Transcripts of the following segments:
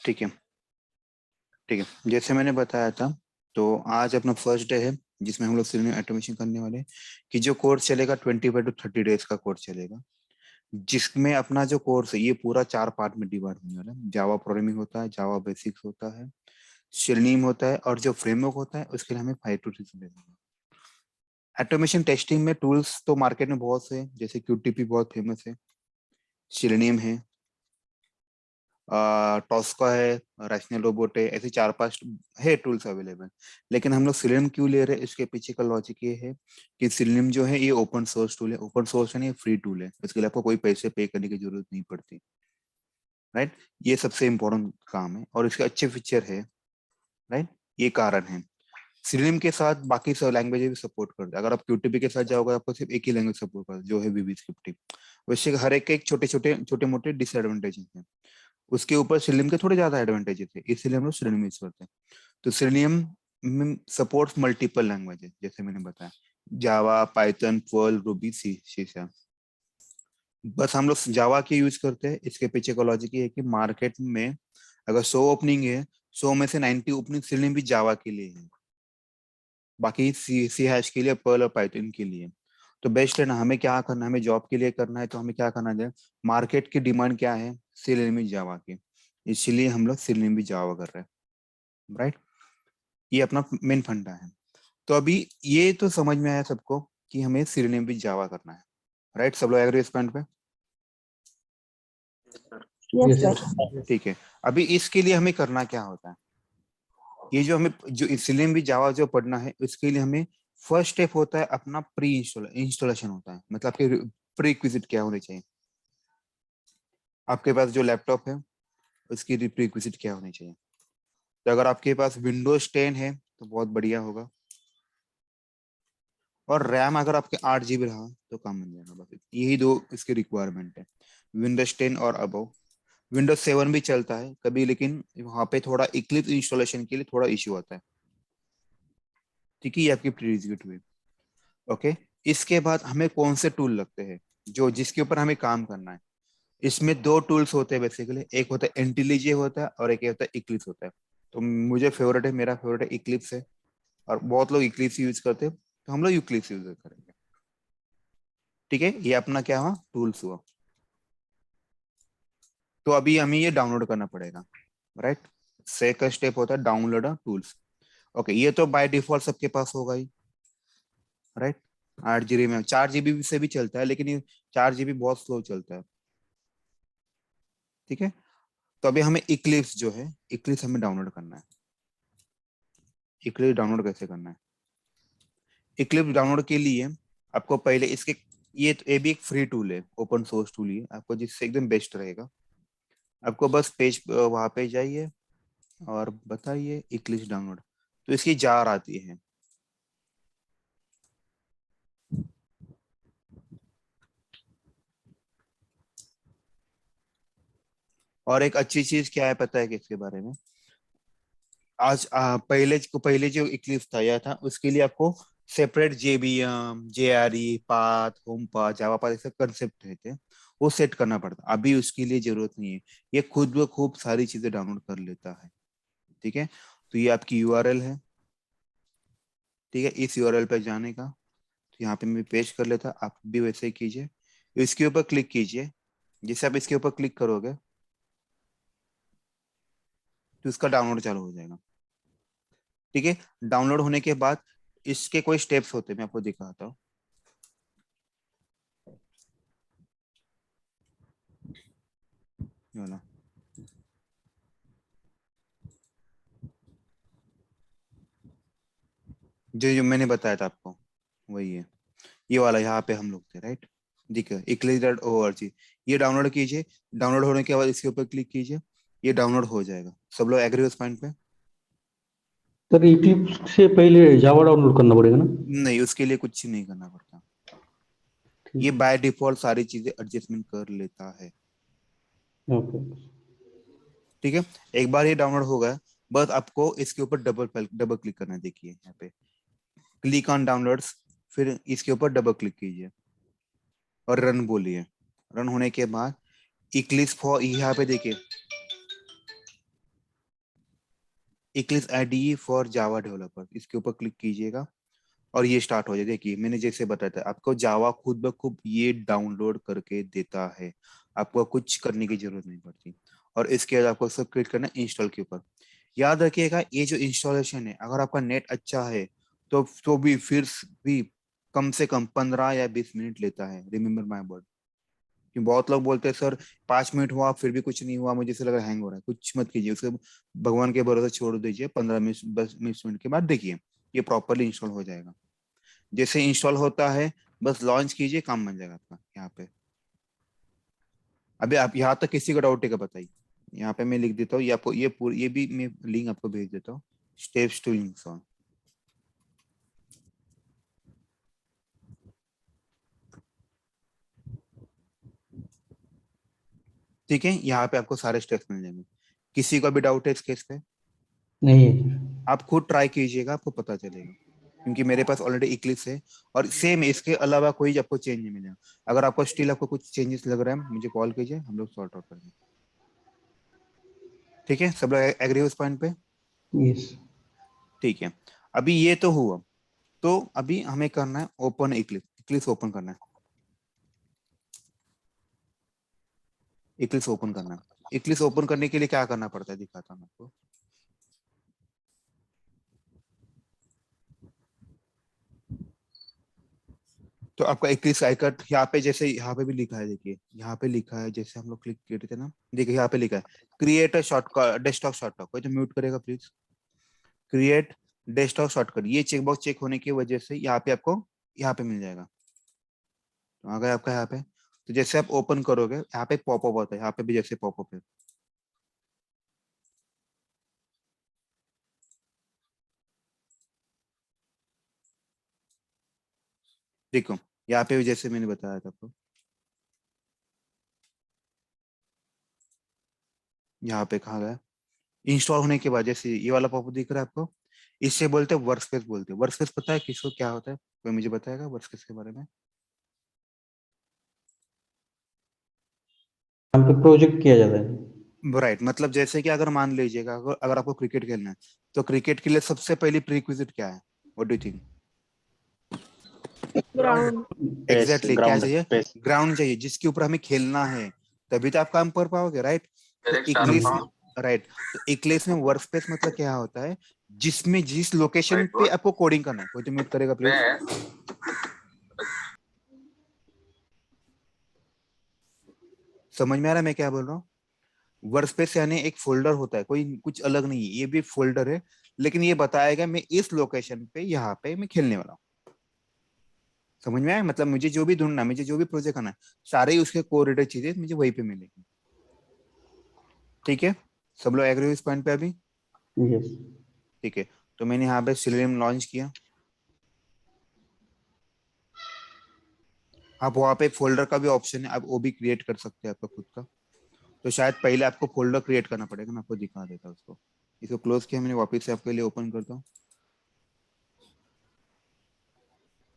ठीक है। ठीक है, जैसे मैंने बताया था, तो आज अपना फर्स्ट डे है जिसमें हम लोग सिग्नल ऑटोमेशन करने वाले हैं। कि जो कोर्स चलेगा 25 to 30 डेज का कोर्स चलेगा, जिसमें अपना जो कोर्स है ये पूरा 4 पार्ट में डिवाइड होने वाला है। जावा प्रोग्रामिंग होता है, जावा बेसिक्स होता है, शेलनीम होता है, और जो फ्रेमवर्क होता है उसके लिए हमें 5 to 6 डेज। ऑटोमेशन टेस्टिंग में टूल्स तो मार्केट में बहुत से हैं, जैसे क्यूटीपी बहुत फेमस है, शेलनीम है, टॉस्का है, रैशनल रोबोट है, ऐसे 4 5 है टूल्स अवेलेबल। लेकिन हम लोग सिलेनियम क्यों ले रहे हैं, इसके पीछे का लॉजिक ये है कि सिलेनियम जो है ये ओपन सोर्स टूल है। ओपन सोर्स है ना, ये फ्री टूल है, इसके लिए आपको कोई पैसे पे करने की जरूरत नहीं पड़ती। राइट, ये सबसे इम्पोर्टेंट काम है और इसके अच्छे फीचर है। राइट, ये कारण है। सिलेनियम के साथ बाकी सब लैंग्वेज भी सपोर्ट करते हैं। अगर आप क्यूटीपी के साथ जाओगे आपको सिर्फ एक ही लैंग्वेज सपोर्ट करता है, जो है वीबी स्क्रिप्टिंग। वैसे हर एक के एक छोटे मोटे डिसएडवांटेजेस हैं। उसके ऊपर सिलेनियम के थोड़े ज्यादा एडवांटेजेस है, इसलिए हम लोग सिलेनियम यूज करते हैं। तो सिलेनियम सपोर्ट्स मल्टीपल लैंग्वेजेस, जैसे मैंने बताया, Java, Python, Perl, Ruby, C sharp. बस हम लोग जावा की यूज करते हैं। इसके पीछे का लॉजिक ये है कि मार्केट में अगर 100 ओपनिंग है, 100 में से 90 ओपनिंग सिलेनियम भी जावा के लिए है, बाकी सी हैश के लिए, पर्ल और पाइथन के लिए। तो बेस्ट है ना, हमें क्या करना है, हमें जॉब के लिए करना है तो हमें क्या करना है, मार्केट की डिमांड क्या है, सिलेनियम भी जावा की, इसलिए हम लोग सिलेनियम भी जावा कर रहे हैं। राइट, ये अपना मेन फंडा है। तो अभी ये तो समझ में आया सबको कि हमें सिलेनियम भी जावा करना है। राइट, सब लोग एग्री इस पॉइंट पे? Yes yes sir. सर। ठीक है, अभी इसके लिए हमें करना क्या होता है, ये जो हमें जो सिलेनियम भी जावा जो पढ़ना है उसके लिए हमें फर्स्ट स्टेप होता है अपना प्री इंस्टॉलेशन होता है। मतलब आपके प्री रिक्विजिट क्या होने चाहिए, आपके पास जो लैपटॉप है उसकी प्री रिक्विजिट क्या होनी चाहिए। तो अगर आपके पास विंडोज 10 है तो बहुत बढ़िया होगा, और रैम अगर आपके 8 GB रहा तो काम बन जाएगा। बस यही दो इसके रिक्वायरमेंट है, विंडोज 10 और अबव। विंडोज 7 भी चलता है कभी, लेकिन वहां पे थोड़ा इक्लिप्स इंस्टॉलेशन के लिए थोड़ा इश्यू आता है। ठीक है, ये आपकी प्रीरिक्विजिट हुई। ओके, इसके बाद हमें कौन से टूल लगते हैं जो जिसके ऊपर हमें काम करना है। इसमें दो टूल्स होते हैं बेसिकली, एक होता है इंटेलिजे होता है और एक होता है इक्लिप्स होता है। तो मुझे फेवरेट है, मेरा फेवरेट है इक्लिप्स है, और बहुत लोग इक्लिप्स यूज करते हैं, तो हम लोग इक्लिप्स यूज करेंगे। ठीक है, ये अपना क्या हुआ, टूल्स हुआ। तो अभी हमें ये डाउनलोड करना पड़ेगा। राइट, सेकंड स्टेप होता है डाउनलोड टूल्स। ओके, ये तो बाय डिफॉल्ट सबके पास होगा ही। राइट, 8 GB में 4 GB से भी चलता है, लेकिन ये 4 GB बहुत स्लो चलता है। ठीक है, तो अभी हमें इक्लिप्स जो है, इक्लिप्स हमें डाउनलोड करना है। इक्लिप्स डाउनलोड कैसे करना है, इक्लिप्स डाउनलोड के लिए आपको पहले इसके, ये भी एक फ्री टूल है, ओपन सोर्स टूल है आपको, जिससे एकदम बेस्ट रहेगा। आपको बस पेज वहां पे जाइए और बताइए इक्लिप्स डाउनलोड, तो इसकी जार आती है। और एक अच्छी चीज क्या है पता है कि इसके बारे में, आज पहले जो इक्लिप्स था या था उसके लिए आपको separate JVM, JRE path, home path, Java path ऐसे कंसेप्ट रहते हैं, वो सेट करना पड़ता है। अभी उसके लिए जरूरत नहीं है, ये खुद ब खूब सारी चीजें डाउनलोड कर लेता है। ठीक है, तो ये आपकी यूआरएल है। ठीक है, इस यूआरएल पे जाने का, तो यहाँ पे मैं पेस्ट कर लेता, आप भी वैसे ही कीजिए। इसके ऊपर क्लिक कीजिए, जैसे आप इसके ऊपर क्लिक करोगे तो इसका डाउनलोड चालू हो जाएगा। ठीक है, डाउनलोड होने के बाद इसके कोई स्टेप्स होते हैं, मैं आपको दिखाता हूँ। ये वाला, जो जो मैंने बताया था आपको वही है, ये वाला यहाँ पे हम लोग थे। राइट, दिखे eclipse.org, ये डाउनलोड कीजिए। डाउनलोड होने के बाद इसके ऊपर क्लिक कीजिए, ये डाउनलोड हो जाएगा। सब लोग एग्री उस पॉइंट पे? सर इक्लिप्स से पहले जावा डाउनलोड करना पड़ेगा ना? नहीं, उसके लिए कुछ नहीं करना पड़ता, ठीक ये है। बाय डिफॉल्ट सारी चीजें एडजस्टमेंट कर लेता है। ओके। ठीक है, एक बार ये डाउनलोड हो गया, बस आपको इसके ऊपर डबल क्लिक करना है। देखिए यहाँ पे क्लिक ऑन डाउनलोड्स, फिर इसके ऊपर डबल क्लिक कीजिए और रन बोलिए। रन होने के बाद इक्लिप्स फॉर, यहाँ पे देखिए Eclipse IDE for Java developer, इसके ऊपर क्लिक कीजिएगा और ये स्टार्ट हो जाए। देखिए मैंने जैसे बताया था आपको, जावा खुद ब खुद ये डाउनलोड करके देता है, आपको कुछ करने की जरूरत नहीं पड़ती। और इसके बाद आपको सब क्लिक करना है इंस्टॉल के ऊपर। याद रखिएगा ये जो इंस्टॉलेशन है, अगर आपका नेट अच्छा है तो भी फिर भी कम से कम 15 या 20 मिनट लेता है, रिमेम्बर माय वर्ड। कि बहुत लोग बोलते हैं सर 5 मिनट हुआ फिर भी कुछ नहीं हुआ, मुझे ऐसा लग रहा है हैंग हो रहा है, कुछ मत कीजिए उसके, भगवान के भरोसे छोड़ दीजिए। 15 मिनट 10 20 मिनट के बाद देखिए ये प्रॉपरली इंस्टॉल हो जाएगा। जैसे इंस्टॉल होता है बस लॉन्च कीजिए, काम बन जाएगा आपका यहाँ पे। अभी आप यहाँ तक किसी को डाउट है क्या बताइए? यहाँ पे मैं लिख देता हूँ, ये आपको ये पूरी ये भी मैं लिंक आपको भेज देता हूँ, स्टेप्स टू इंस्टॉल। ठीक है, यहाँ पे आपको सारे स्टेप्स मिल जाएंगे। किसी को भी डाउट है इस केस पे? नहीं है। आप खुद ट्राई कीजिएगा, आपको पता चलेगा। क्योंकि मेरे पास ऑलरेडी इक्लिप्स है और सेम इसके अलावा कोई आपको चेंज नहीं मिलेगा। अगर आपको स्टिल आपको कुछ चेंजेस लग रहा है मुझे कॉल कीजिए, हम लोग सॉर्ट आउट करेंगे। ठीक है, सब लोग एग्री हो इस पॉइंट पे? यस। ठीक है, अभी ये तो हुआ। तो अभी हमें करना है ओपन इक्लिप्स, इक्लिप्स ओपन करना है, इक्लिप्स ओपन करना है। इक्लिप्स ओपन करने के लिए क्या करना पड़ता है दिखाता हूँ आपको। तो आपका इक्लिप्स आइकन यहाँ पे, जैसे यहाँ पे भी लिखा है, देखिए यहाँ पे लिखा है, जैसे हम लोग क्लिक किए थे ना, देखिए यहाँ पे लिखा है create a shortcut desktop shortcut. कोई तो म्यूट करेगा प्लीज। क्रिएट डेस्कटॉप शॉर्टकट, ये चेकबॉक्स चेक होने की वजह से यहाँ पे आपको यहाँ पे मिल जाएगा। तो आ गया आपका यहाँ पे। तो जैसे आप ओपन करोगे यहाँ पे पॉपअप होता है, यहाँ पे भी जैसे पॉपअप है। देखो यहाँ पे भी जैसे मैंने बताया था आपको, यहाँ पे कहा गया इंस्टॉल होने के बाद जैसे ये वाला पॉपअप दिख रहा है आपको, इससे बोलते हैं वर्कस्पेस, बोलते हैं वर्कस्पेस। पता है किसको क्या होता है? कोई मुझे बताएगा वर्कस्पेस के बारे में? यहाँ पे प्रोजेक्ट किया जाता है। राइट, मतलब जैसे कि अगर मान लीजिएगा अगर आपको क्रिकेट खेलना है, तो क्रिकेट के लिए सबसे पहली प्रीरिक्विजिट क्या है? What do you think? Ground. Space exactly क्या ग्राउंड चाहिए? स्पेस ग्राउंड चाहिए जिसके ऊपर हमें खेलना है, तभी तो आप काम कर पाओगे, राइट? तो इक्लिप्स, हम्म। राइट, तो इक्लिप्स में वर्क स्पेस मतलब क्या होता है? जिसमें जिस लोकेशन पे आपको कोडिंग करना है। कोई तो म्यूट करेगा प्लीज। समझ में आ रहा है मैं क्या बोल रहा हूँ? वर्क स्पेस यानी एक फोल्डर होता है, कोई कुछ अलग नहीं है, ये भी फोल्डर है, लेकिन ये बताएगा मैं इस लोकेशन पे यहाँ पे मैं खेलने वाला हूँ। समझ में आया? मतलब मुझे जो भी ढूंढना, मुझे जो भी प्रोजेक्ट करना है, सारे ही उसके कोरिलेटेड चीजें मुझे वहीं पे मिलेगी। ठीक है, सब लोग एग्री हो इस पॉइंट पे अभी? यस। ठीक है, तो मैंने यहाँ पे सिलेरियम लॉन्च किया। आप वहाँ पे फोल्डर का भी ऑप्शन है, आप वो भी क्रिएट कर सकते हैं आपका खुद का। तो शायद पहले आपको फोल्डर क्रिएट करना पड़ेगा, मैं आपको दिखा देता हूँ उसको। इसको क्लोज किया मैंने, वापस से आपके लिए ओपन करता हूँ।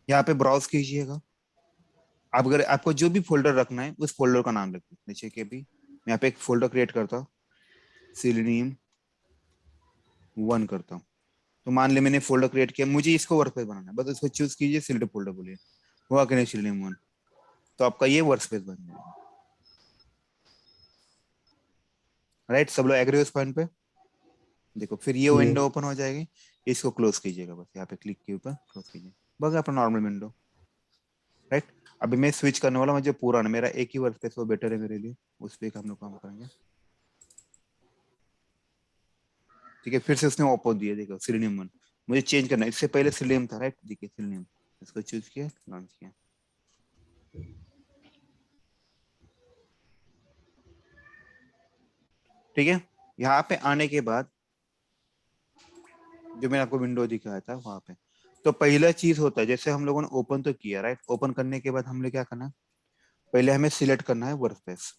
यहाँ पे ब्राउज कीजिएगा। आप अगर आपको जो भी फोल्डर रखना है उस फोल्डर का नाम रखिए। नीचे के भी मैं यहाँ पे एक फोल्डर क्रिएट करता हूँ, सिलेनियम 1 करता हूँ। तो मान ले मैंने फोल्डर क्रिएट किया, मुझे इसको वर्क स्पेस बनाना है, बस इसको चूज कीजिए, सिलेक्ट फोल्डर बोलिए, हुआ कि नहीं सिलेनियम 1, तो आपका ये वर्क स्पेस बन जाएगा। राइट, सब लोग एग्री हो इस पॉइंट पे? देखो फिर ये विंडो यस। ओपन हो जाएगी, इसको क्लोज कीजिएगा, बस यहाँ पे क्लिक के ऊपर क्लोज कीजिए, बस अपना नॉर्मल विंडो। राइट, अभी मैं स्विच करने वाला हूँ, मुझे पुराना मेरा एक ही वर्क स्पेस वो बेटर है मेरे लिए, उस पर हम लोग काम करेंगे। ठीक है, फिर से उसने ओपन दिया, देखो सिलेनियम 1, मुझे चेंज करना है, इससे पहले सिलेनियम था, राइट, देखिए सिलेनियम, इसको चूज किया, लॉन्च किया। ठीक है, यहाँ पे आने के बाद जो मैंने आपको विंडो दिखाया था वहां पे, तो पहला चीज होता है, जैसे हम लोगों ने ओपन तो किया, राइट, ओपन करने के बाद हमने क्या करना है, पहले हमें सिलेक्ट करना है वर्क स्पेस।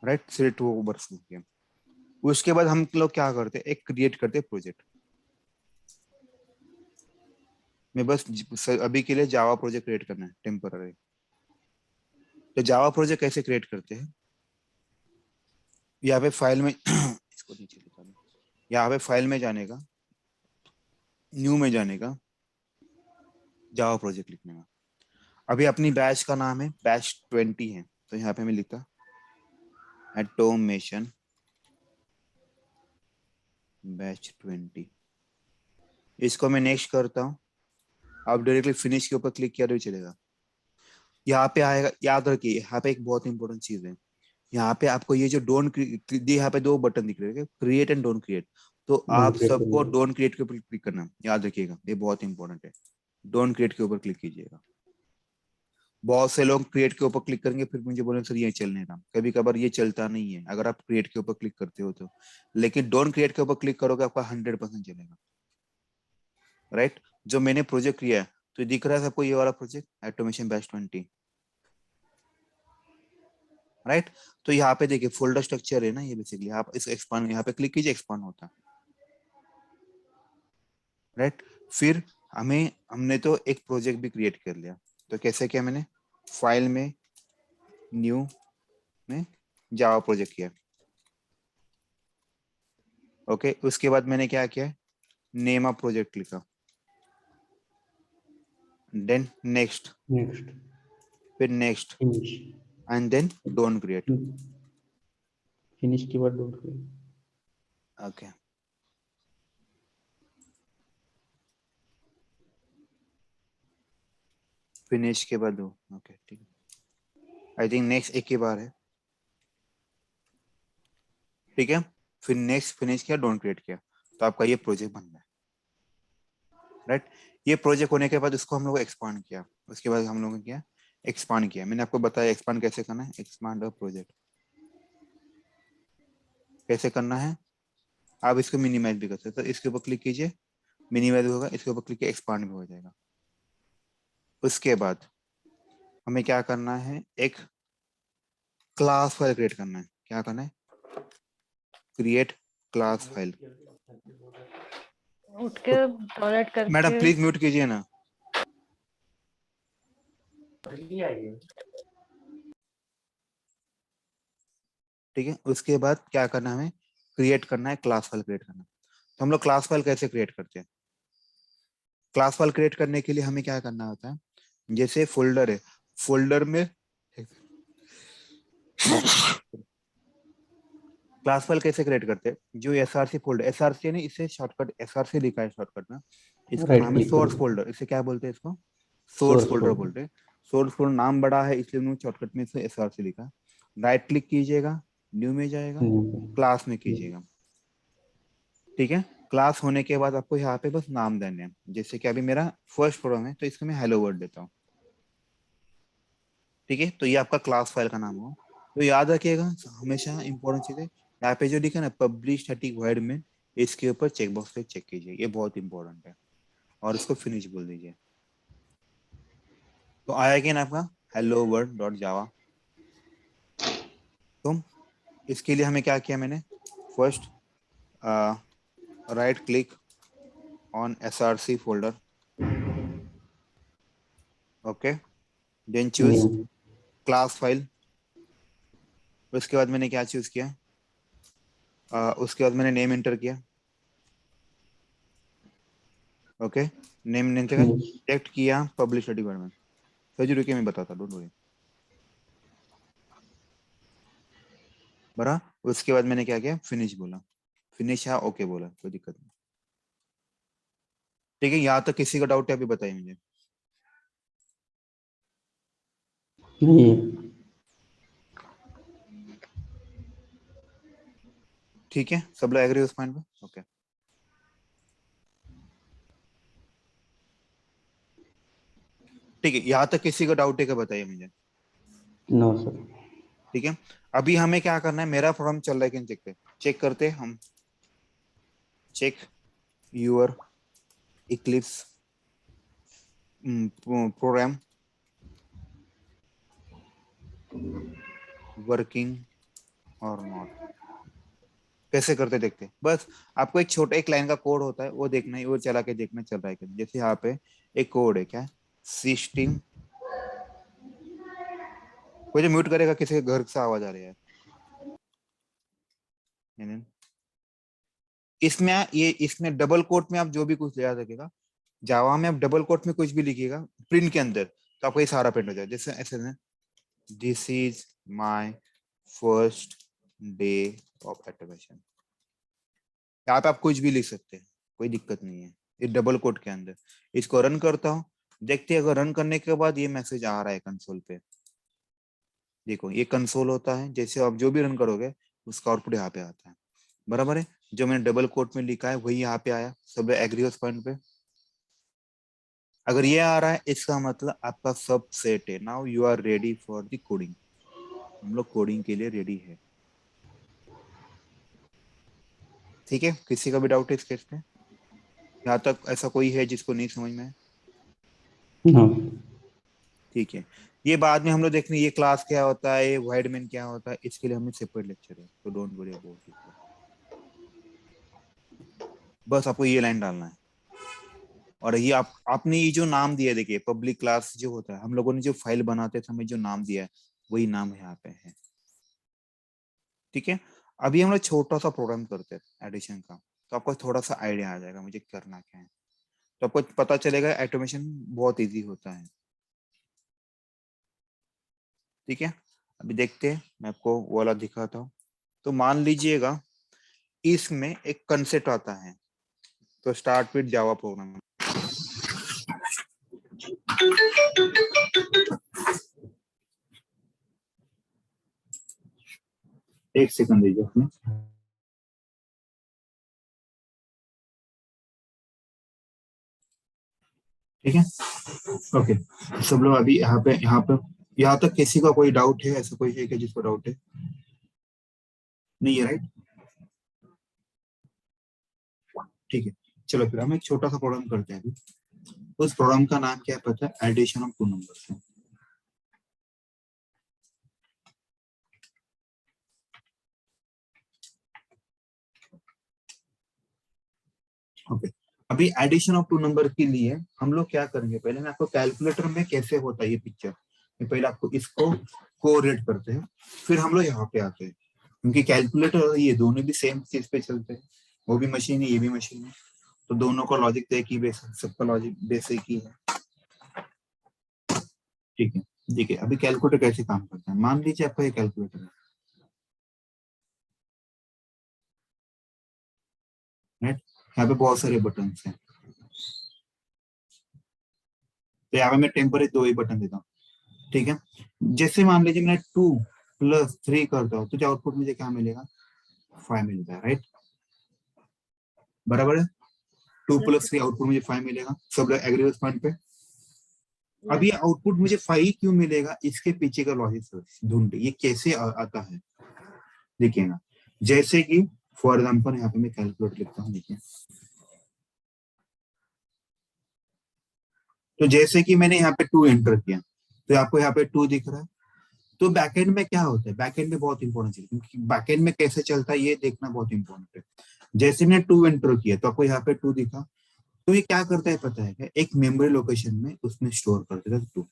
राइट, सिलेक्ट वो वर्क स्पेस किया। उसके बाद हम लोग क्या करते हैं, एक क्रिएट करते हैं प्रोजेक्ट। मैं बस अभी के लिए जावा प्रोजेक्ट क्रिएट करना है टेम्पररी। तो जावा प्रोजेक्ट कैसे क्रिएट करते हैं? यहाँ पे फाइल में इसको नीचे लिखा दो, यहाँ पे फाइल में जाने का, न्यू में जाने का, जावा प्रोजेक्ट लिखने का। अभी अपनी बैच का नाम है बैच 20 है, तो यहाँ पे मैं लिखता ऑटोमेशन बैच 20। इसको मैं नेक्स्ट करता हूँ। आप डायरेक्टली फिनिश के ऊपर क्लिक किया तो चलेगा। यहाँ पे आएगा, याद रखिए यहाँ पे एक बहुत इंपॉर्टेंट चीज है। यहाँ पे आपको ये जो डोंट, यहाँ पे दो बटन दिख रहे हैं, क्रिएट एंड डोंट क्रिएट। तो डोंट आप क्रिएट सबको करना। डोंट क्रिएट के ऊपर क्लिक करना है, याद रखिएगा ये बहुत इंपॉर्टेंट है। डोंट क्रिएट के ऊपर क्लिक कीजिएगा। बहुत से लोग क्रिएट के ऊपर क्लिक करेंगे, फिर मुझे बोलेंगे सर ये चलने का, कभी कभार ये चलता नहीं है अगर आप क्रिएट के ऊपर क्लिक करते हो तो। लेकिन डोंट क्रिएट के ऊपर क्लिक करोगे आपका 100% चलेगा। राइट, जो मैंने प्रोजेक्ट किया है, तो दिख रहा है सबको ये वाला प्रोजेक्ट ऑटोमेशन बैच 20। राइट, तो यहाँ पे देखिए फोल्डर स्ट्रक्चर है ना ये, बेसिकली आप इस एक्सपांड यहाँ पे क्लिक कीजिए, एक्सपांड होता है। राइट, फिर हमने तो एक प्रोजेक्ट भी क्रिएट कर लिया। तो कैसे किया मैंने, फाइल में, न्यू में जावा प्रोजेक्ट किया। ओके, उसके बाद मैंने क्या किया, नेम ऑफ प्रोजेक्ट लिखा, देन नेक्स्ट, नेक्स्ट फिर next, finish. And then don't create. Finish के बाद डोंट क्रिएट। ओके, फिनिश के बाद दो। ओके ठीक है, आई थिंक नेक्स्ट एक ही बार है। ठीक है, फिर नेक्स्ट फिनिश किया, डोंट क्रिएट किया, तो आपका ये प्रोजेक्ट बन गया। राइट, ये प्रोजेक्ट होने के बाद इसको हम लोग एक्सपांड किया। उसके बाद हम लोगों ने किया, एक्सपांड किया। मैंने आपको बताया एक्सपांड कैसे करना है, एक्सपांड अ प्रोजेक्ट कैसे करना है। आप इसको मिनिमाइज भी कर सकते हो, तो इसके ऊपर क्लिक कीजिए, मिनिमाइज होगा, इसके ऊपर क्लिक किया, एक्सपांड भी हो जाएगा। उसके बाद हमें क्या करना है, एक क्लास फाइल क्रिएट करना है। क्या करना है, क्रिएट क्लास फाइल। उठ के तो टॉयलेट मैडम करके प्लीज म्यूट कीजिए ना। ठीक है, उसके बाद क्या करना है, हमें क्रिएट करना है, क्लास फाइल क्रिएट करना है। तो हम लोग क्लास फाइल कैसे क्रिएट करते हैं, क्लास फाइल क्रिएट करने के लिए हमें क्या करना होता है, जैसे फोल्डर है, फोल्डर में क्लास फाइल कैसे क्रिएट करते हैं, जो एसआरसी फोल्डर, एसआरसी नहीं इसे शॉर्टकट एसआरसी लिखा है शॉर्टकट में, इसका राइट नाम है क्लिक सोर्स करना। फोल्डर। इसे क्या बोलते हैं, इसको सोर्स सोर्स फोल्डर फोल्डर। बोलते हैं। सोर्स फोल्डर नाम बड़ा है इसलिए उन्होंने शॉर्टकट में इसे एसआरसी लिखा। राइट क्लिक कीजिएगा, न्यू में जाएगा, क्लास में कीजिएगा। ठीक है, क्लास होने के बाद आपको यहाँ पे बस नाम देने हैं। जैसे कि अभी मेरा फर्स्ट प्रोग्राम है तो इसको मैं हेलो वर्ल्ड देता हूँ। ठीक है, तो ये आपका क्लास फाइल का नाम हो। तो याद रखिएगा हमेशा इंपॉर्टेंट चीज है, यहाँ पे जो लिखा है ना पब्लिश स्टैटिक वॉइड में, इसके ऊपर चेक बॉक्स पे चेक कीजिए, ये बहुत इंपॉर्टेंट है। और इसको फिनिश बोल दीजिए, तो आएगा ना आपका हेलो वर्ल्ड डॉट जावा। तो इसके लिए हमें क्या किया, मैंने first right click on SRC folder, okay, then choose new. Class file. उसके बाद मैंने क्या चूज किया, उसके बाद मैंने नेम एंटर किया। Okay, name enter finish. Select किया, पब्लिश डिपार्टमेंट। सर रुकिए मैं बताता, डोंट वरी। बरा, उसके बाद मैंने क्या किया, फिनिश बोला, फिनिश है, ओके बोला, कोई दिक्कत नहीं। ठीक है, यहाँ तक किसी का डाउट है अभी बताइए मुझे। नहीं। ठीक है, सब लोग एग्री उस पॉइंट पे, ओके। ठीक है, यहाँ तक किसी का डाउट है क्या, बताइए मुझे। No sir. ठीक है, अभी हमें क्या करना है, मेरा प्रोग्राम चल रहा है कि नहीं, चेक करते हैं हम। Check your Eclipse program working और नॉट। कैसे करते देखते हैं, बस आपको एक छोटा एक लाइन का कोड होता है, वो देखना है, वो चला के देखना चल रहा है कि नहीं। जैसे यहाँ पे एक कोड है, क्या सिस्टम, कोई जो म्यूट करेगा, किसी के घर से आवाज आ रही है। इसमें इसमें डबल कोट में आप जो भी कुछ ले आ सकेगा, जावा में आप डबल कोट में कुछ भी लिखिएगा प्रिंट के अंदर तो आपको ये सारा प्रिंट हो जाए। जैसे ऐसे ना, this is my first day of automation, यहाँ पे आप कुछ भी लिख सकते हैं, कोई दिक्कत नहीं है। ये डबल कोट के अंदर इसको रन करता हूँ, देखते हैं अगर रन करने के बाद ये मैसेज आ रहा है कंसोल पे। देखो ये कंसोल होता है, जैसे आप जो भी रन करोगे उसका आउटपुट यहाँ पे आता है, बराबर है। जो मैंने डबल कोट में लिखा है वही यहाँ पे आया, सब एग्री उस पॉइंट पे। अगर ये आ रहा है इसका मतलब आपका सब सेट है, now you are ready for the coding. हम लोग कोडिंग के लिए रेडी है। ठीक है, किसी का भी डाउट है इस केस पे? यहाँ तक ऐसा कोई है जिसको नहीं समझ में है? हाँ ठीक है, ये बाद में हम लोग देखेंगे ये क्लास क्या होता है, ये वाइड मेन क्या होता है, इसके लिए हमें सेपरेट लेक्चर है, तो डोंट वरी अबाउट इट। बस आपको ये लाइन डालना है। और ये आपने ये जो नाम दिया, देखिए पब्लिक क्लास जो होता है, हम लोगों ने जो फाइल बनाते थे हमें जो नाम दिया है वही नाम यहाँ पे है। ठीक है, अभी हम लोग छोटा सा प्रोग्राम करते हैं एडिशन का, तो आपको थोड़ा सा आइडिया आ जाएगा मुझे करना क्या है, तो आपको पता चलेगा ऑटोमेशन बहुत इजी होता है। ठीक है, अभी देखते हैं, मैं आपको वो वाला दिखाता हूँ। तो मान लीजिएगा इसमें एक कंसेप्ट आता है, तो स्टार्ट विद जावा प्रोग्राम। एक सेकंड दीजिए अपने। ठीक है, ओके, सब लोग अभी यहाँ तक किसी का कोई डाउट है? ऐसा कोई है क्या जिसको डाउट है? नहीं है, राइट? ठीक है, चलो फिर हम एक छोटा सा प्रोग्राम करते हैं अभी। उस प्रोग्राम का नाम क्या है पता है? एडिशन ऑफ टू नंबर्स है। ओके, अभी एडिशन ऑफ टू नंबर के लिए हम लोग क्या करेंगे, पहले मैं आपको कैलकुलेटर में कैसे होता है ये पिक्चर, पहले आपको इसको कोरिलेट करते हैं, फिर हम लोग यहाँ पे आते हैं, क्योंकि कैलकुलेटर और ये दोनों भी सेम चीज पे चलते हैं, वो भी मशीन है ये भी मशीन है, तो दोनों का लॉजिक तो एक ही बेस है, सबका लॉजिक बेस एक ही है। ठीक है, देखिए अभी कैलकुलेटर कैसे काम करता है। मान लीजिए आपका ये कैलकुलेटर है, राइट? यहाँ पे बहुत सारे बटन हैं, तो यहाँ पे मैं टेम्परेरी 2 ही बटन देता हूँ। ठीक है, जैसे मान लीजिए मैं 2 + 3 करता हूँ तो जो आउटपुट मुझे क्या मिलेगा? 5 मिलता है, राइट? बराबर है, 2 + 3 आउटपुट मुझे 5 मिलेगा। सब लोग एग्री उस पॉइंट पे? अब ये आउटपुट मुझे 5 क्यों मिलेगा, इसके पीछे का लॉजिक ढूंढे, ये कैसे आता है। देखिए ना, जैसे कि फॉर एग्जाम्पल यहाँ पे मैं कैलकुलेट लिखता हूँ, देखिए, तो जैसे कि मैंने यहाँ पे 2 एंटर किया, तो आपको यहाँ पे 2 दिख रहा है। तो बैकएंड में क्या होता है, बैकएंड में बहुत इंपॉर्टेंट चीज, क्योंकि बैकएंड में कैसे चलता है ये देखना बहुत इंपॉर्टेंट है। जैसे मैंने 2 एंटर किया तो आपको यहाँ पे 2 दिखा, तो ये क्या करता है पता है क्या? एक मेमोरी लोकेशन में उसमें स्टोर कर देता है 2,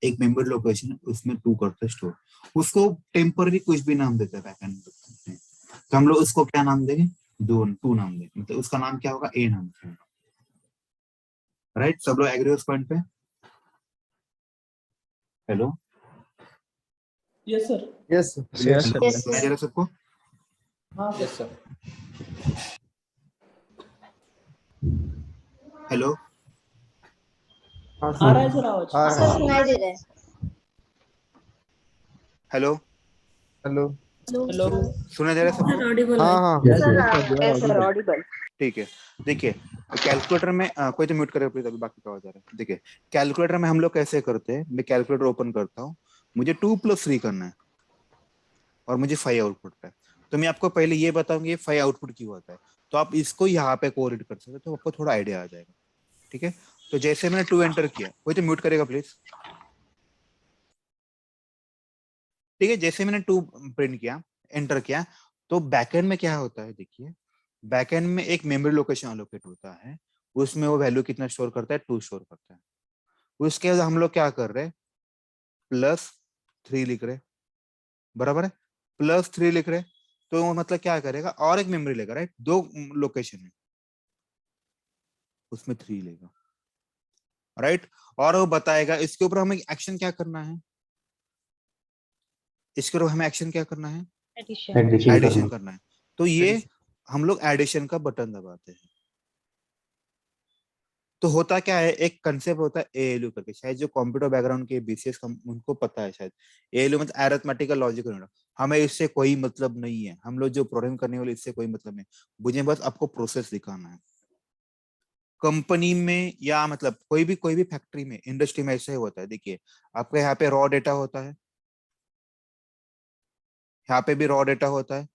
एक मेमोरी लोकेशन उसमें 2 करता है स्टोर, उसको टेम्पररी कुछ भी नाम देता है बैकएंड में, तो हम लोग उसको क्या नाम देंगे? 2 नाम देंगे, मतलब उसका नाम क्या होगा? ए नाम होगा, राइट? सब लोग एग्री उस पॉइंट पे? Hello yes sir. Yes yes hello, sir. सुनाई दे रहा है सबको? हाँ यस सर। हेलो, हाँ आ रहा है सर सर आवाज। आ सर रहा है। सुनाई दे रहा है। Hello, hello hello. सुनाई दे रहा है सबको? हाँ हाँ यस सर ऑडिबल। ठीक है, देखिए कैलकुलेटर में कोई तो म्यूट करेगा प्लीज, अभी बाकी का हो जा रहा है। देखिए कैलकुलेटर में हम लोग कैसे करते हैं, मैं कैलकुलेटर ओपन करता हूँ, मुझे 2 + 3 करना है और मुझे 5 आउटपुट है, तो मैं आपको पहले ये बताऊंगी ये 5 आउटपुट क्यों होता है, तो आप इसको यहाँ पे कोरिलेट कर सकते हो, तो आपको थोड़ा आइडिया आ जाएगा। ठीक है, तो जैसे मैंने 2 एंटर किया, कोई तो म्यूट करेगा प्लीज। ठीक है, जैसे मैंने 2 प्रिंट किया, एंटर किया, तो बैकएंड में क्या होता है, देखिए बैकएंड में एक मेमोरी लोकेशन एलोकेट होता है, उसमें वो वैल्यू कितना स्टोर करता है? 2 स्टोर करता है। उसके बाद हम लोग क्या कर रहे हैं? +3 लिख रहे, बराबर है? +3 लिख रहे हैं, तो वो मतलब क्या करेगा, और एक मेमोरी लेगा, राइट, 2 लोकेशन है, उसमें 3 लेगा, राइट। और वो बताएगा इसके ऊपर हमें एक्शन क्या करना है, इसके ऊपर हमें एक्शन क्या करना है, Addition. एडिशन एडिशन करना। करना है। तो ये हम लोग एडिशन का बटन दबाते हैं। तो होता क्या है, एक कंसेप्ट होता है एएलयू करके, शायद जो कंप्यूटर बैकग्राउंड के बीसीएस उनको पता है शायद। एएलयू मतलब अरिथमेटिकल लॉजिकल यूनिट। हमें इससे कोई मतलब नहीं है, हम लोग जो प्रोग्राम करने वाले इससे कोई मतलब नहीं, मुझे बस आपको प्रोसेस दिखाना है। कंपनी में या मतलब कोई भी फैक्ट्री में, इंडस्ट्री में ऐसा ही होता है। देखिए आपके यहाँ पे रॉ डेटा होता है, यहाँ पे भी रॉ डेटा होता है,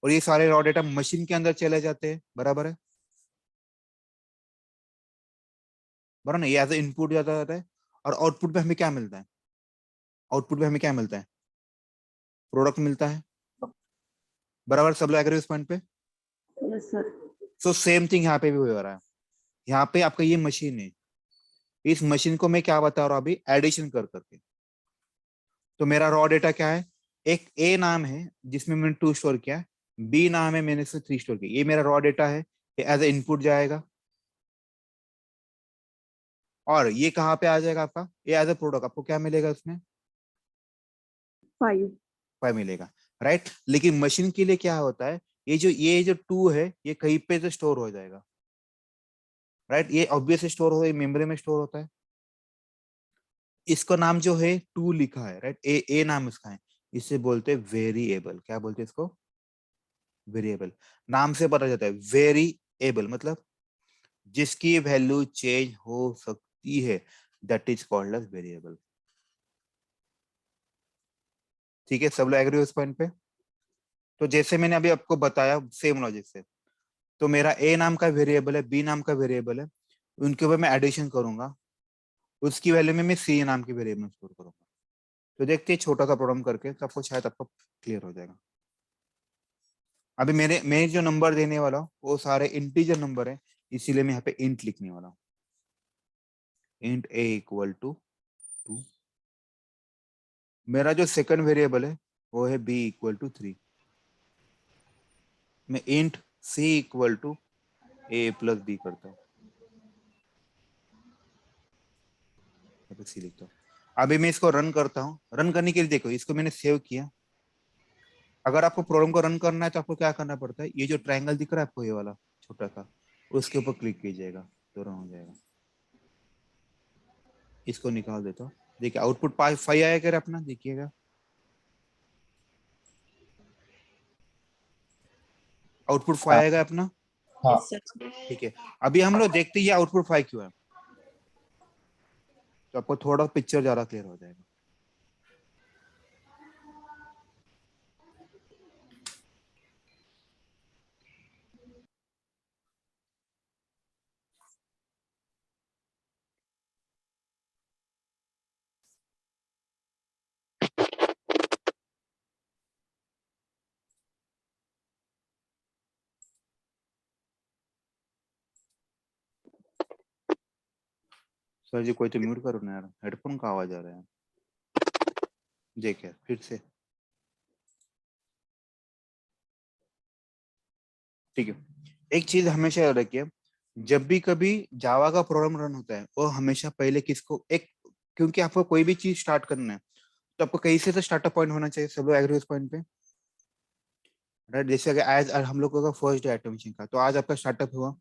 और ये सारे रॉ डेटा मशीन के अंदर चले जाते हैं, बराबर है, बराबर ना, ये एज इनपुट जाता है, और आउटपुट पे हमें क्या मिलता है, आउटपुट पे हमें क्या मिलता है, प्रोडक्ट मिलता है, बराबर। सब लोग एग्री इस पॉइंट पे। Yes, sir. So same thing यहाँ पे भी हो रहा है। यहाँ पे आपका ये मशीन है, इस मशीन को मैं क्या बता रहा हूँ अभी, एडिशन कर करके। तो मेरा रॉ डेटा क्या है, एक ए नाम है जिसमें मैंने 2 स्टोर किया, बी नाम है मैंने इसमें 3 स्टोर किया, ये मेरा रॉ डेटा है, ये एज ए इनपुट जाएगा, और ये कहाँ पे आ जाएगा आपका, ये एज ए प्रोडक्ट आपको क्या मिलेगा उसमें, 5. 5 मिलेगा, राइट। लेकिन मशीन के लिए क्या होता है, ये जो 2 है ये कहीं पे तो स्टोर हो जाएगा, राइट। ये ऑब्वियस स्टोर हो, मेमोरी में स्टोर होता है। इसका नाम जो है 2 लिखा है, राइट, ए नाम इसका है, इसे बोलते हैं वेरिएबल। क्या बोलते हैं इसको, वेरिएबल। नाम से पता जाता है, वेरिएबल मतलब जिसकी वैल्यू चेंज हो सकती है, that is called as variable. ठीक है, सब लोग एग्री हो इस पॉइंट पे। तो जैसे मैंने अभी आपको बताया सेम लॉजिक से, तो मेरा ए नाम का वेरिएबल है, बी नाम का वेरिएबल है, उनके ऊपर मैं एडिशन करूंगा, उसकी वैल्यू में मैं सी नाम की वेरिएबल स्टोर करूंगा। तो देखते हैं छोटा सा प्रोग्राम करके, तो आपको शायद आपको क्लियर हो जाएगा। अभी मैं जो नंबर देने वाला हूँ वो सारे इंटीजर नंबर है, इसीलिए मैं यहाँ पे इंट लिखने वाला हूँ, इंट ए इक्वल टू 2। मेरा जो सेकंड वेरिएबल है वो है बी इक्वल टू 3। मैं int C equal to A plus B करता हूँ, सी लिखता हूँ। अभी मैं इसको रन करता हूँ। रन करने के लिए देखो, इसको मैंने सेव किया। अगर आपको प्रोग्राम को रन करना है तो आपको क्या करना पड़ता है, ये जो ट्रायंगल दिख रहा है आपको, ये वाला छोटा सा, उसके ऊपर क्लिक कीजिएगा तो रन हो जाएगा। इसको निकाल देता हूँ। देखिए आउटपुट 5 आया कर अपना, देखिएगा आउटपुट 5 आएगा अपना। Yes, sir. ठीक है, अभी हम लोग देखते हैं ये आउटपुट 5 क्यों है, तो आपको थोड़ा पिक्चर ज्यादा क्लियर हो जाएगा। सर जी कोई तो म्यूट करो ना यार, हेडफोन का आवाज आ रहा है। देखिए फिर से, ठीक है। एक चीज हमेशा याद रखिए, जब भी कभी जावा का प्रोग्राम रन होता है वो हमेशा पहले किसको एक, क्योंकि आपको कोई भी चीज स्टार्ट करना है तो आपको कहीं से तो स्टार्टअप पॉइंट होना चाहिए। सब लोग एग्री उस पॉइंट पे, राइट। जैसे अगर आज हम लोगों का फर्स्ट डे एटोमेशन का, तो आज आपका स्टार्टअप हुआ,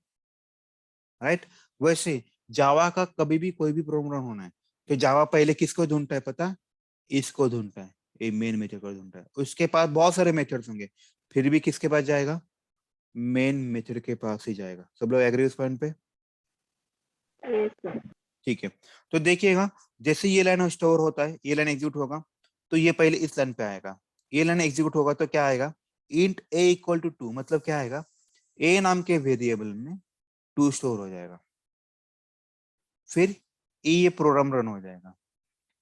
राइट। वैसे जावा का कभी भी कोई भी प्रोग्राम रन होना है तो जावा पहले किसको ढूंढता है पता, इसको ढूंढता है, ये मेन मेथड को ढूंढता है। उसके पास बहुत सारे मेथड्स होंगे, फिर भी किसके पास जाएगा, मेन मेथड के पास ही जाएगा। सब लोग एग्री उस पॉइंट पे, Yes, sir. ठीक है। तो देखिएगा जैसे ये लाइन स्टोर होता है, ये लाइन एग्जीक्यूट होगा तो ये पहले इस लाइन पे आएगा, ये लाइन एग्जीक्यूट होगा तो क्या आएगा, इंट ए इक्वल टू 2, मतलब क्या आएगा, ए नाम के वेरिएबल में 2 स्टोर हो जाएगा। फिर ये प्रोग्राम रन हो जाएगा,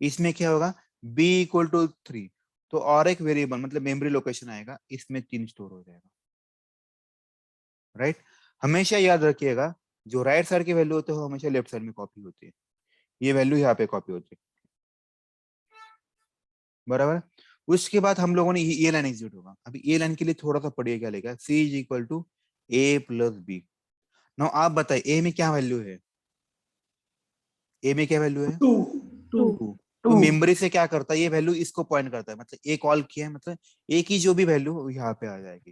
इसमें क्या होगा, बी इक्वल टू 3, तो और एक वेरिएबल मतलब मेमोरी लोकेशन आएगा, इसमें 3 स्टोर हो जाएगा, राइट। हमेशा याद रखिएगा जो राइट साइड की वैल्यू होती है वो हमेशा लेफ्ट साइड में कॉपी होती है, ये वैल्यू यहाँ पे कॉपी होती है, बराबर। उसके बाद हम लोगों ने ये लाइन एग्जीक्यूट होगा। अभी ये लाइन के लिए थोड़ा सा पढ़िए क्या लिखा है, C is equal to A plus B. Now आप बताइए ए में क्या वैल्यू है, ए में क्या वैल्यू है, 2 2 2। तो मेमोरी से क्या करता है, ये वैल्यू इसको पॉइंट करता है, मतलब ए कॉल किया है, मतलब ए की जो भी वैल्यू यहाँ पे आ जाएगी,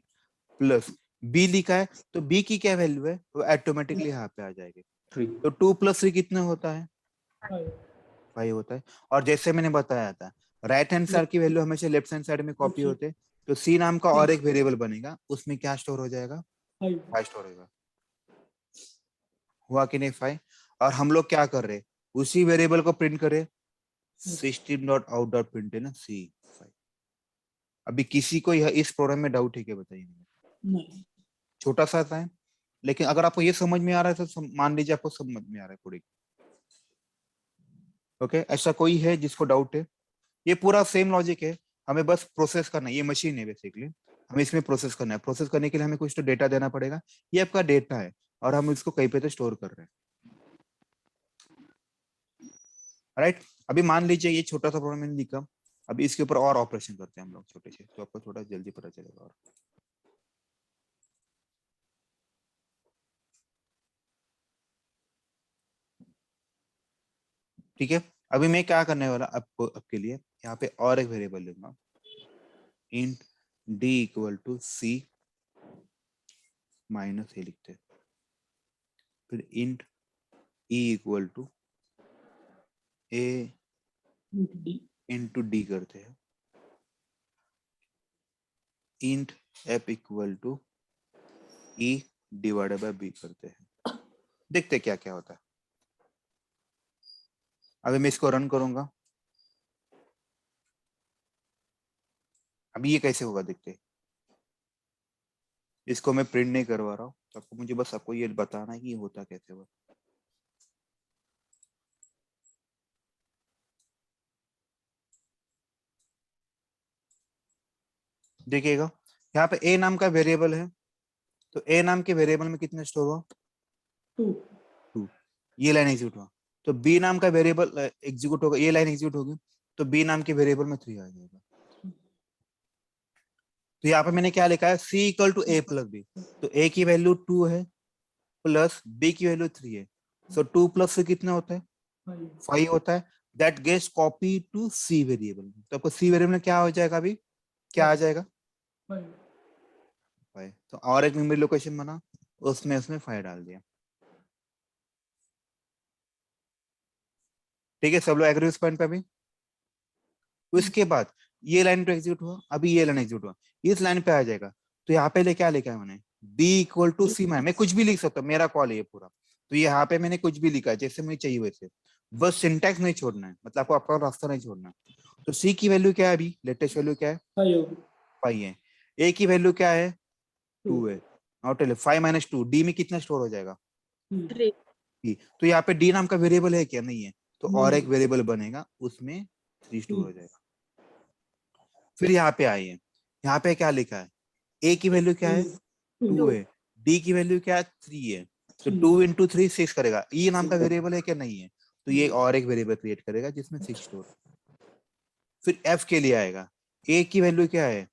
प्लस बी लिखा है तो बी की क्या वैल्यू है वो ऑटोमेटिकली यहाँ पे आ जाएगी। 3 तो 2 + 3 कितना होता है, 5 5 होता है। और जैसे मैंने बताया था राइट हैंड साइड की वैल्यू हमेशा लेफ्ट हैंड साइड में कॉपी होते हैं, तो सी नाम का और एक वेरिएबल बनेगा, उसमें क्या स्टोर हो जाएगा, 5 5 स्टोर होगा। हुआ कि नहीं 5। और हम लोग क्या कर रहे हैं, उसी वेरिएबल को प्रिंट करे, system.out.println ना सी 5। अभी किसी को यह इस प्रोग्राम में डाउट है क्या, बताइए। नहीं छोटा सा था, लेकिन अगर आपको ये समझ में आ रहा है तो मान लीजिए आपको समझ में आ रहा है पूरी। ओके, ऐसा कोई है जिसको डाउट है, ये पूरा सेम लॉजिक है, हमें बस प्रोसेस करना है, ये मशीन है बेसिकली, हमें इसमें प्रोसेस करना है। प्रोसेस करने के लिए हमें कुछ तो डेटा देना पड़ेगा, ये आपका डेटा है और हम इसको कहीं पे तो स्टोर कर रहे हैं, राइट। अभी मान लीजिए ये छोटा सा प्रोग्राम मैंने लिखा, अभी इसके ऊपर और ऑपरेशन करते हैं हम लोग छोटे से, तो आपको थोड़ा जल्दी पता चलेगा। और ठीक है, अभी मैं क्या करने वाला आपको, आपके लिए यहाँ पे और एक वेरिएबल लूंगा, int D equal to C minus A लिखते हैं, फिर int E equal to A D into D करते हैं, int F equal to E divided by B करते हैं। देखते क्या क्या होता है। अभी मैं इसको रन करूंगा, अभी ये कैसे होगा देखते हैं। इसको मैं प्रिंट नहीं करवा रहा हूँ, तो आपको मुझे बस आपको ये बताना है कि ये होता कैसे हुआ। देखिएगा यहाँ पे ए नाम का वेरिएबल है, तो ए नाम के वेरिएबल में कितना स्टोर हुआ, 2 2। ये लाइन एग्जीक्यूट हुआ, तो बी नाम का वेरिएबल एग्जीक्यूट होगा, ये लाइन एग्जीक्यूट होगी, तो बी नाम के वेरिएबल में 3 आ जाएगा। तो यहाँ पे मैंने क्या लिखा है, C equal to A plus B, तो ए की वैल्यू 2 है प्लस बी की वैल्यू 3 है, सो 2 + 3 कितना होता है, 5 होता है। That gets copy to C variable, तो आपको सी वेरिएबल में क्या हो जाएगा, अभी क्या आ जाएगा, 5। तो और एक मेमोरी लोकेशन बना, उसमें 5 डाल दिया। ठीक है, सब लोग एग्री उस पॉइंट पे। अभी उसके बाद ये लाइन तो एग्जीक्यूट हुआ, अभी ये लाइन एग्जीक्यूट हुआ, इस लाइन पे आ जाएगा, तो यहाँ पे क्या लिखा है मैंने, b इक्वल टू सी, मैं कुछ भी लिख सकता हूँ, मेरा कॉल है ये पूरा, तो यहाँ पे मैंने कुछ भी लिखा है जैसे मुझे चाहिए वैसे, बस सिंटैक्स नहीं छोड़ना है, मतलब आपको आपका रास्ता नहीं छोड़ना है। तो c की वैल्यू क्या है, अभी लेटेस्ट वैल्यू क्या है, 5 है। a की वैल्यू क्या है, 2 है। नॉट 5 - 2, d में कितना स्टोर हो जाएगा, 3 d। तो यहाँ पे d नाम का वेरिएबल है क्या, नहीं है, तो और एक वेरिएबल बनेगा, उसमें 3 स्टोर हो जाएगा। फिर यहाँ पे आइए, यहाँ पे क्या लिखा है, a की वैल्यू क्या है, 2 है, d की वैल्यू क्या है, 3 है, तो 2 × 3 6 करेगा। e नाम का वेरिएबल है क्या, नहीं है, तो ये और एक वेरिएबल क्रिएट करेगा जिसमें 6 स्टोर। फिर f के लिए आएगा, a की वैल्यू क्या है,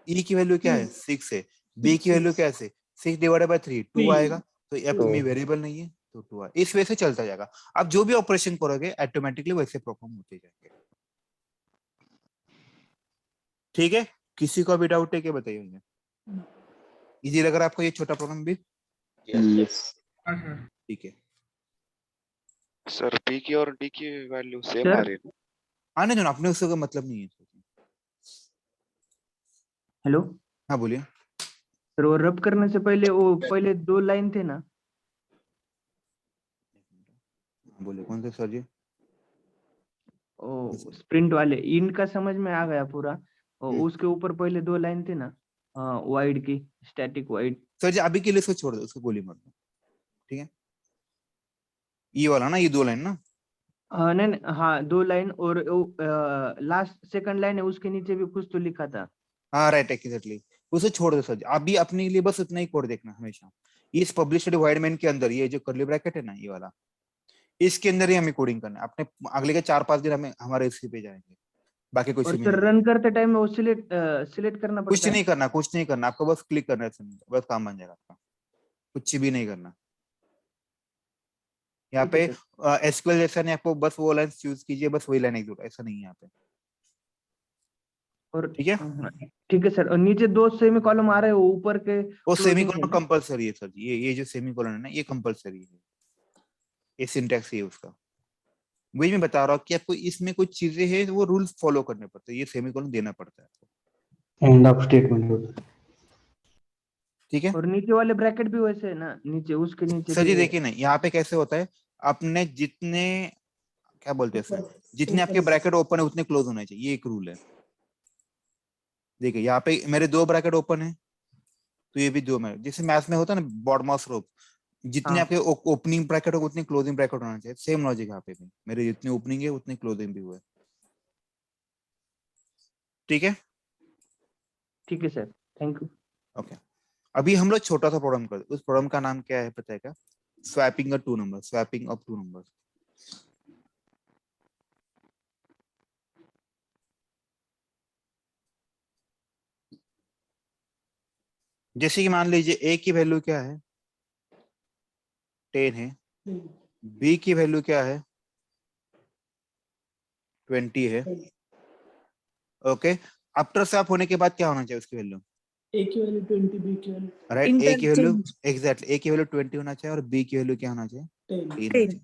e की वैल्यू क्या है, 6 है, b की वैल्यू क्या है, 6 डिवाइडेड बाय 3 2 आएगा, तो f में वेरिएबल नहीं है तो 2 आएगा। इस वजह से चलता जाएगा, आप जो भी ऑपरेशन करोगे ऑटोमेटिकली वैसे परफॉर्म होते जाएंगे। ठीक है, किसी को भी डाउट है क्या, बताइए मुझे। इजी लग रहा है आपको ये छोटा प्रोग्राम भी, यस ठीक है। सर, पी की और डी की वैल्यू सेम Sir? आ रही है। आने दो ना, अपने उसका मतलब नहीं है। हेलो हाँ बोलिए। सर, वो रब करने से पहले वो पहले 2 लाइन थे ना, बोलिए कौन से सर जी। ओ स्प्रिंट वाले, इनका समझ में आ गया पूरा। और उसके ऊपर पहले 2 लाइन थे ना, वाइड की, स्टैटिक वाइड। सर जी अभी के लिए इसको छोड़ दो, उसको गोली मत दो, ठीक है। ये वाला ना, ये 2 लाइन ना, नहीं नहीं, हाँ 2 लाइन, और लास्ट सेकंड लाइन है उसके नीचे भी कुछ तो लिखा था। हाँ राइट एग्जैक्टली, उसे छोड़ दो सर जी। अभी अपने लिए बस उतना ही कोड देखना हमेशा, इस पब्लिश्ड वाइड मेन के अंदर ये जो कर्ली ब्रैकेट है ना, ये वाला, इसके अंदर ही हमें कोडिंग करना है। अपने अगले के 4-5 दिन हमें हमारे इसी पे जाएंगे, बाकी कुछ और भी सर नहीं रन करते टाइम में वो सिलेक्ट करना कुछ पड़ता है? नहीं करना, कुछ नहीं करना, आपको बस क्लिक करना है इसमें, बस काम बन जाएगा आपका, कुछ भी नहीं करना। यहाँ ठीक पे है सर। एसक्यूएल जैसा नहीं, आपको बस वो लाइन चूज कीजिए, बस वही लाइन एग्जीक्यूट, ऐसा नहीं है यहाँ पे। और ठीक है, ठीक है सर, और नीचे दो सेमी कॉलम आ रहे हैं, वो ऊपर के वो क्लोजिंग है सेमीकोलन ना? कंपलसरी है सर जी, ये जो सेमीकोलन है ना, ये कंपलसरी है, ये सिंटैक्स है उसका। वही मैं बता रहा हूँ कि आपको इसमें कुछ चीजें हैं वो रूल्स फॉलो करने पड़ते हैं, ये सेमीकोलन देना पड़ता है आपको। एंड ऑफ स्टेटमेंट होता है। ठीक है और नीचे वाले ब्रैकेट भी वैसे है ना, नीचे उसके नीचे सर भी जी, है? देखिए ना यहाँ पे कैसे होता है, आपने जितने, क्या बोलते हैं सर, जितने आपके ऊपर ब्रैकेट ओपन है उतने क्लोज होने चाहिए, ये एक रूल है। देखिए यहाँ पे मेरे दो ब्रैकेट ओपन है, तो ये भी दो में, जैसे मैथ्स में होता है ना बॉड मास रोप, जितने हाँ आपके ओपनिंग ब्रैकेट हो उतने क्लोजिंग ब्रैकेट होना चाहिए, सेम लॉजिक यहाँ पे भी, मेरे जितनी ओपनिंग है उतनी क्लोजिंग भी हुआ है। ठीक है ठीक है सर, थैंक यू। ओके, अभी हम लोग छोटा सा प्रॉब्लम करते हैं, उस प्रॉब्लम का नाम क्या है पता है क्या? Swapping of two number, swapping of two number. जैसे कि मान लीजिए ए की वैल्यू क्या है, 10 है, बी की वैल्यू क्या है, 20 है। ओके, आफ्टर स्वैप होने के बाद क्या होना चाहिए उसकी वैल्यू? ए की वैल्यू 20, बी की वैल्यू राइट, ए की वैल्यू एग्जैक्टली, ए की वैल्यू 20 होना चाहिए और बी की वैल्यू क्या होना चाहिए? 10। 10 होना चाहिए।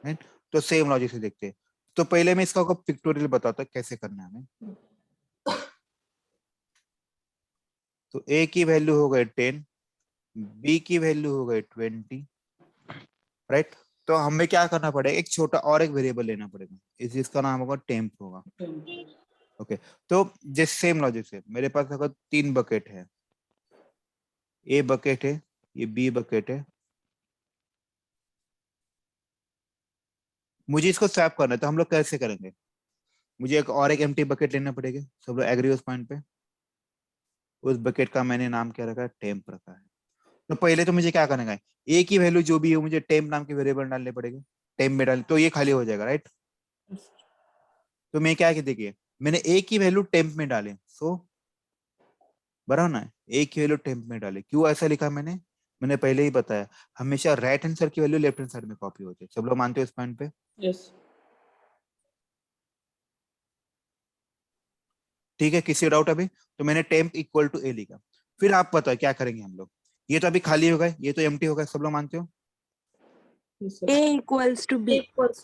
राइट, तो सेम लॉजिक से देखते हैं। तो पहले मैं इसका पिक्टोरियल बताता हूँ कैसे करना है हमें। तो ए की वैल्यू हो गई 10, बी की वैल्यू हो गई 20। राइट, तो हमें क्या करना पड़ेगा, एक छोटा और एक वेरिएबल लेना पड़ेगा, जिसका नाम होगा टेम्प होगा। 10। ओके, तो जैसे सेम लॉजिक से मेरे पास अगर 3 बकेट है, ए बकेट है, ये बी बकेट है, मुझे इसको स्वैप करना है, तो हम लोग कैसे करेंगे? मुझे एक और एक एम्प्टी बकेट लेना पड़ेगा, सब लोग एग्री उस पॉइंट पे? उस बकेट का मैंने नाम क्या रखा है? टेम्प रखा है। तो पहले तो मुझे क्या करना है, ए की वैल्यू जो भी है मुझे टेम्प नाम के वेरिएबल डालने पड़ेगा, टेम्प में डाल तो ये खाली हो जाएगा। राइट, तो मैं क्या कि देखिए, मैंने ए की वैल्यू टेम्प में डाले, सो बराबर ना, ए की वैल्यू टेम्प में डाले, क्यों ऐसा लिखा मैंने? मैंने पहले ही बताया, हमेशा राइट हैंड साइड की वैल्यू लेफ्ट हैंड साइड में कॉपी होती है, सब लोग मानते हो इस पॉइंट पे? यस। ठीक है, किसी डाउट अभी? तो मैंने टेम्प इक्वल टू ए लिखा, फिर आप बताओ क्या करेंगे हम लोग? ये तो अभी खाली हो गए, ये तो एम्प्टी हो गए, सब लोग मानते हो? A equals to B.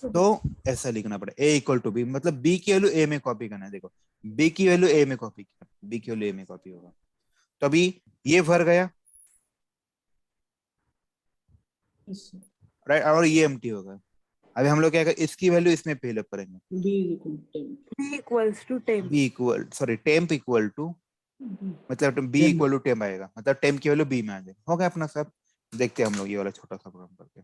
तो ऐसा लिखना पड़ेगा, ए इक्वल टू बी, मतलब बी की वैल्यू ए में कॉपी करना है। देखो, बी की वैल्यू ए में कॉपी किया, बी की वैल्यू ए में कॉपी होगा, तो अभी ये भर गया, राइट, और ये एम्प्टी होगा। अभी हम लोग क्या करें, इसकी वैल्यू इसमें फिलअप करेंगे, B is equal to 10. B equals to 10. B equal, sorry, temp equal to, B. मतलब बी इक्वल टू टेम्प आएगा, मतलब टेम्प की वैल्यू बी में आ जाएगा, हो गया अपना सब। देखते हैं हम लोग ये वाला छोटा सा प्रोग्राम करके।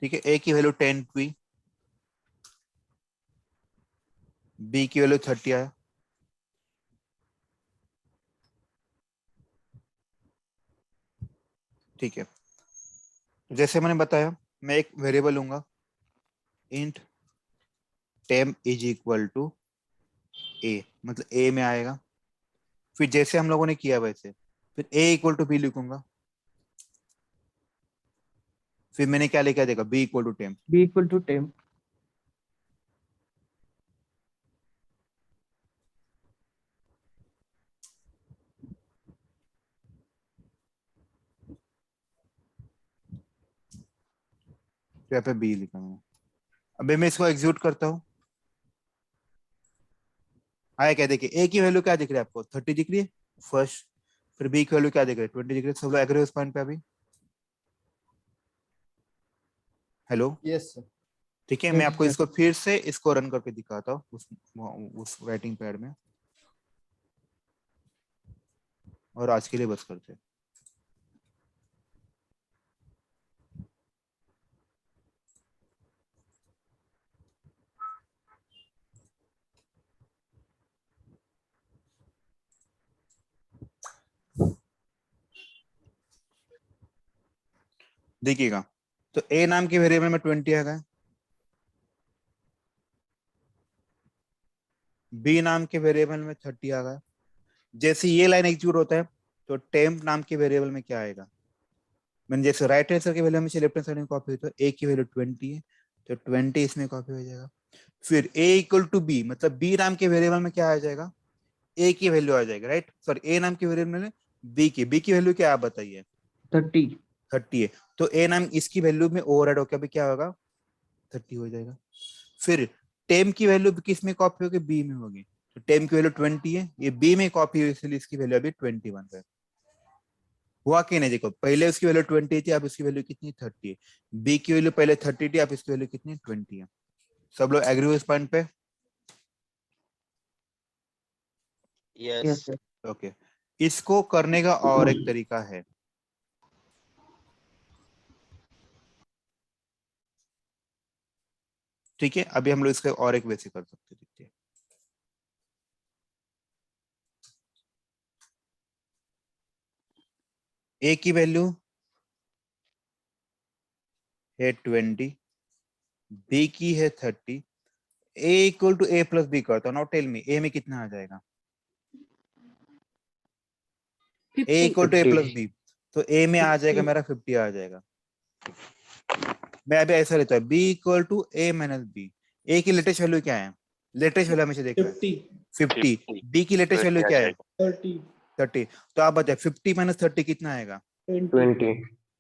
ठीक है, ए की वैल्यू 10 हुई, बी की वैल्यू 30 आया, ठीक है। जैसे मैंने बताया, मैं एक वेरिएबल लूंगा, int temp is equal to A, मतलब ए में आएगा, फिर जैसे हम लोगों ने किया वैसे, फिर ए इक्वल टू बी लिखूंगा, फिर मैंने क्या लिखा देखा, B equal to temp, B equal to 10। तो यहाँ पे बी लिखा मैंने। अभी मैं इसको एग्जीक्यूट करता हूँ, आया क्या? देखिए, ए की वैल्यू क्या दिख रही है आपको? 30 दिख रही है फर्स्ट, फिर बी की वैल्यू क्या दिख रही है? 20 दिख रही है। सब लोग एग्री उस पॉइंट पे अभी? Hello, yes sir. ठीक है, मैं यस आपको सर। इसको फिर से इसको रन करके दिखाता हूँ उस राइटिंग पैड में, और आज के लिए बस करते हैं। देखिएगा, तो ए नाम के वेरिएबल में 20 आ गया, बी नाम के वेरिएबल में 30 आ गया। जैसे ये लाइन एग्जीक्यूट होता है तो टेम्प नाम के वेरिएबल में क्या आएगा, मैंने जैसे राइट हैंड साइड के वैल्यू में लेफ्ट हैंड साइड में कॉपी हुई तो ए की वैल्यू 20 है तो 20 इसमें कॉपी हो जाएगा। फिर ए इक्वल टू बी, मतलब बी नाम के वेरिएबल में क्या आ जाएगा, ए की वैल्यू आ जाएगा, राइट। सॉरी, ए नाम के वेरिएबल में बी की वैल्यू क्या आप बताइए, 30। 30 है। तो ए नाम इसकी वैल्यू में ओवरराइड होकर अभी क्या होगा, 30 हो जाएगा। फिर टेम की वैल्यू किस में कॉपी होगी, बी में होगी, तो टेम की वैल्यू 20 है, ये बी में कॉपी हुई इसलिए इसकी वैल्यू अभी 21 है। हुआ कि नहीं, देखो पहले उसकी वैल्यू 20 थी, अब इसकी वैल्यू कितनी 30 है। बी की वैल्यू पहले 30 थी, अब इसकी वैल्यू कितनी 20 है। सब लोग एग्री हो इस पॉइंट पे? Yes sir. ओके, इसको करने का और एक तरीका है। ठीक है, अभी हम लोग इसका और एक वे से कर सकते हैं, देखते हैं। ए की वैल्यू है 20, बी की है 30, A equal to A plus B करता हूँ। नाउ टेल मी ए में कितना आ जाएगा, A 50. Equal to A 50। Plus B, तो ए में आ जाएगा 50. मेरा 50 आ जाएगा। मैं अभी ऐसा लेता हूँ, B equal to A minus B. A की लेटेस्ट वैल्यू क्या है, लेटेस्ट वैल्यू हमेशा देख रहा है 50. 50, बी की लेटेस्ट वैल्यू क्या है 30. 30। तो आप बताए 50 माइनस 30 कितना आएगा, 20.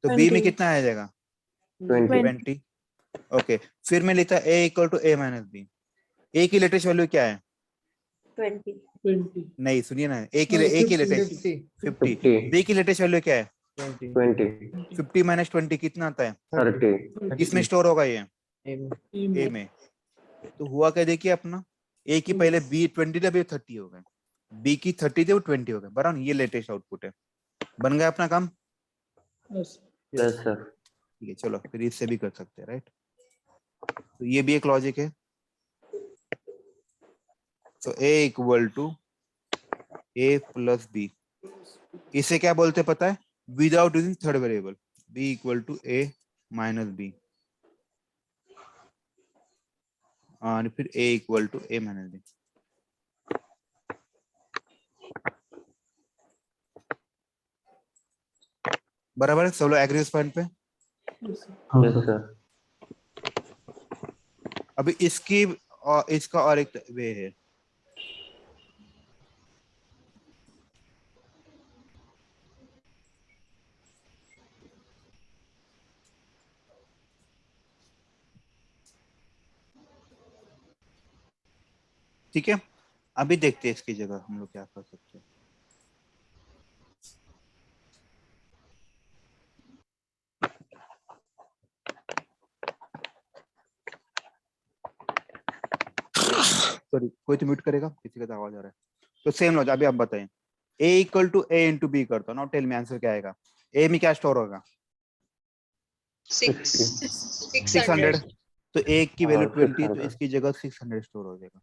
तो बी में 20. कितना आ जाएगा 20। 20। ओके, फिर मैं लेता A equal to A minus B. A की लेटेस्ट वैल्यू क्या है, 20. 20. नहीं सुनिए ना, ए की नहीं, लेटेस्ट 50 50, बी की लेटेस्ट वैल्यू क्या है 20 50 माइनस 20 कितना आता है, 30 किसमें स्टोर होगा ये, A ए में। तो हुआ क्या देखिए अपना, ए की पहले बी 20 था, अभी 30 हो गए, बी की 30 थे वो 20 हो गए, बराबर। ये लेटेस्ट आउटपुट है, बन गया अपना काम। Yes. यस सर ठीक है, चलो फिर इससे भी कर सकते हैं, राइट। तो ये भी एक लॉजिक है। तो A equal to A plus B, इसे क्या बोलते हैं पता है, without using third variable, B equal to A minus B, और फिर A equal to A minus B. बराबर है, सब लोग एग्री इस पॉइंट पे? Yes, sir. यस सर अभी इसकी और इसका और एक वे है। ठीक है, अभी देखते हैं इसकी जगह हम लोग क्या कर सकते हैं। सॉरी, कोई तो म्यूट करेगा, किसी का तो आवाज आ रहा है। तो सेम लॉजिक, अभी आप बताएं, a equal to A into B करता हूँ। नाउ टेल मी आंसर क्या आएगा, a में क्या स्टोर होगा 600, तो a की वैल्यू 20, तो इसकी जगह 600 स्टोर हो जाएगा।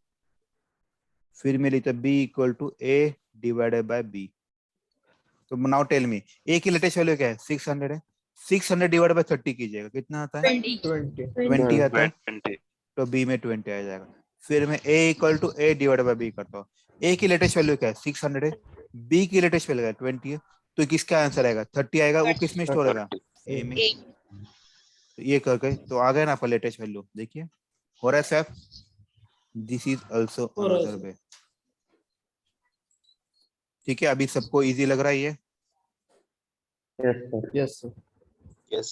फिर मैं लेता b equal to a divided by b। तो नाउ टेल मी a की लेटेस्ट वैल्यू क्या है 600 है, 600 डिवाइड बाय 30 कीजिएगा, कितना आता है 20 आता है, 20. तो b में 20 आ जाएगा। फिर मैं a equal to a divide by b करता हूँ। a की लेटेस्ट वैल्यू क्या है 600 है, b की लेटेस्ट वैल्यू क्या है 20 है, तो किसका आंसर आएगा 30 आएगा। वो किस में स्टोर होगा, a में। तो ये कर गए, तो आ गया ना आपका लेटेस्ट वैल्यू, देखिए हो रहा है सर। दिस इज आल्सो हो रहा है, अनदर sir. वे। ठीक है, अभी सबको इजी लग रहा है ये? Yes sir Yes.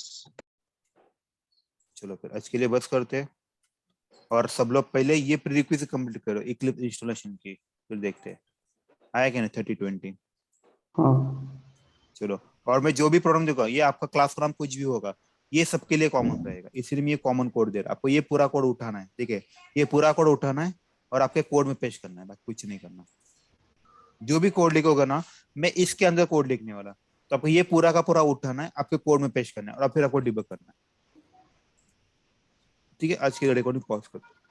चलो फिर आज के लिए बस करते हैं, और सब लोग पहले ये प्रीरिक्विजिट कंप्लीट करो इक्लिप्स इंस्टॉलेशन की, फिर देखते हैं आया क्या नहीं 30-20। हाँ चलो, और मैं जो भी प्रॉब्लम दूंगा, ये आपका क्लास प्रोग्राम कुछ भी होगा, ये सबके लिए कॉमन रहेगा, इसलिए मैं ये कॉमन कोड दे रहा हूं। आपको ये पूरा कोड उठाना है, ठीक है, ये पूरा कोड उठाना है और आपके कोड में पेश करना है, बस कुछ नहीं करना। जो भी कोड लिखोगे ना, मैं इसके अंदर कोड लिखने वाला, तो आपको ये पूरा का पूरा उठाना है, आपके कोड में पेश करना है, और फिर आपको डिबग करना है। ठीक है, आज की रिकॉर्डिंग पॉज करते हैं।